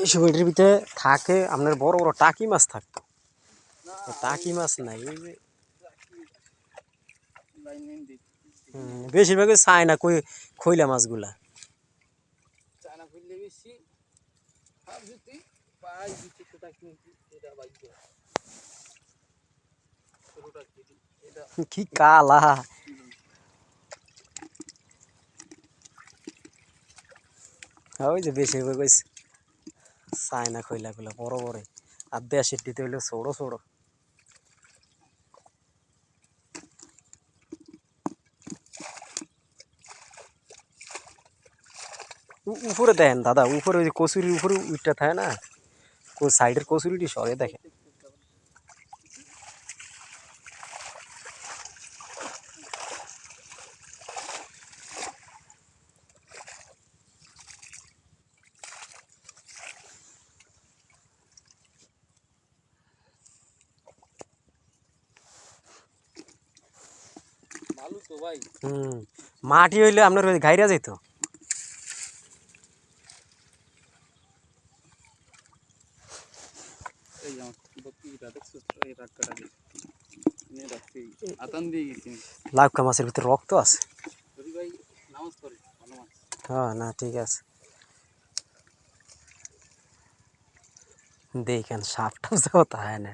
এইসব এটার ভিতরে থাকে আপনার বড় বড় টাকি মাছ থাকতো, টাকি মাছ নাই। এই যে বেশিরভাগই চায়না খৈলা মাছগুলা। কি কালা! ওই যে বেশিরভাগ ওই চায়না খৈলাগুলা বড় বড়, আর দেশের দিতে হইলে ছোড়ো ছোড়ো। উপরে দেখেন দাদা, উপরে ওই যে কচুরির উপরে উইটটা থাকে না, সাইডের কচুরিটি সরে দেখেন। মাটি হইলে আপনার ওই গাইরা যেত। লাউকা মাছের ভিতরে রক্ত আছে। হ্যাঁ না ঠিক আছে, দেখেন সাপটা যাও তাই না।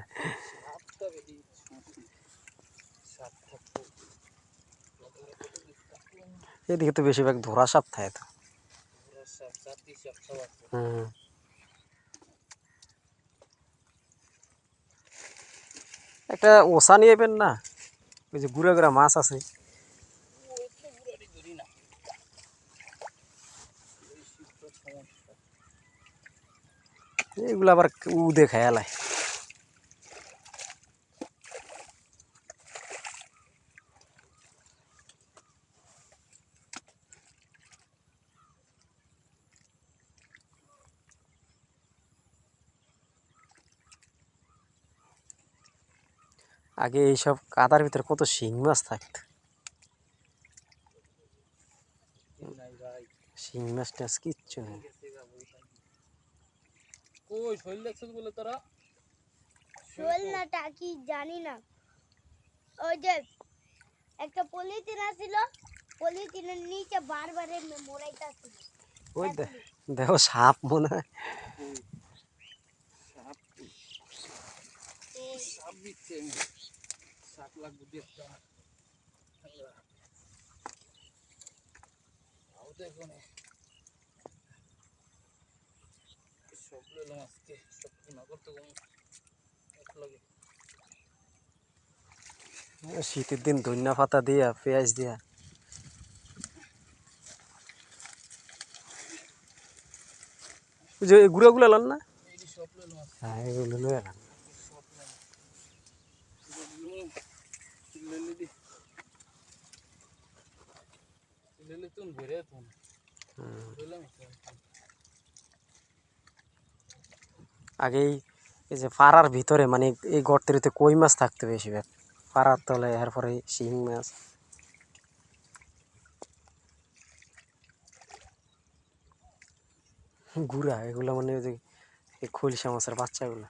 এদিকে তো বেশিরভাগ ধরা সাপ থাকে তো। একটা ওষা নিয়ে পেন না, ওই যে গুড়া গুড়া মাছ আছে। এগুলো আবার উদে খেয়ালায়। আগে এইসব কাদার ভিতরে কত শিং মাছ থাকতো, শিং মাছ টাছ কিচ্ছু নেই। শোলনাটা কি জানি না, ওই যে একটা পলিথিন আছিল, পলিথিনের নিচে বারবার মোড়াইতাছিল। ওই দেখো সাপ মনে হয়। শীতের দিন ধনিয়া পাতা দিয়া পেঁয়াজ দিয়া ওই যে গুঁড়াগুলো লান না। হ্যাঁ এগুলো লয়ে এলাম। আগেই এই যে পাড়ার ভিতরে মানে এই গর্তের ভিতরে কই মাছ থাকতো বেশিরভাগ, পাড়ার তলে, এরপরে শিং মাছ। গুড়া এগুলো মানে ওই যে খলসা মাছের বাচ্চাগুলো।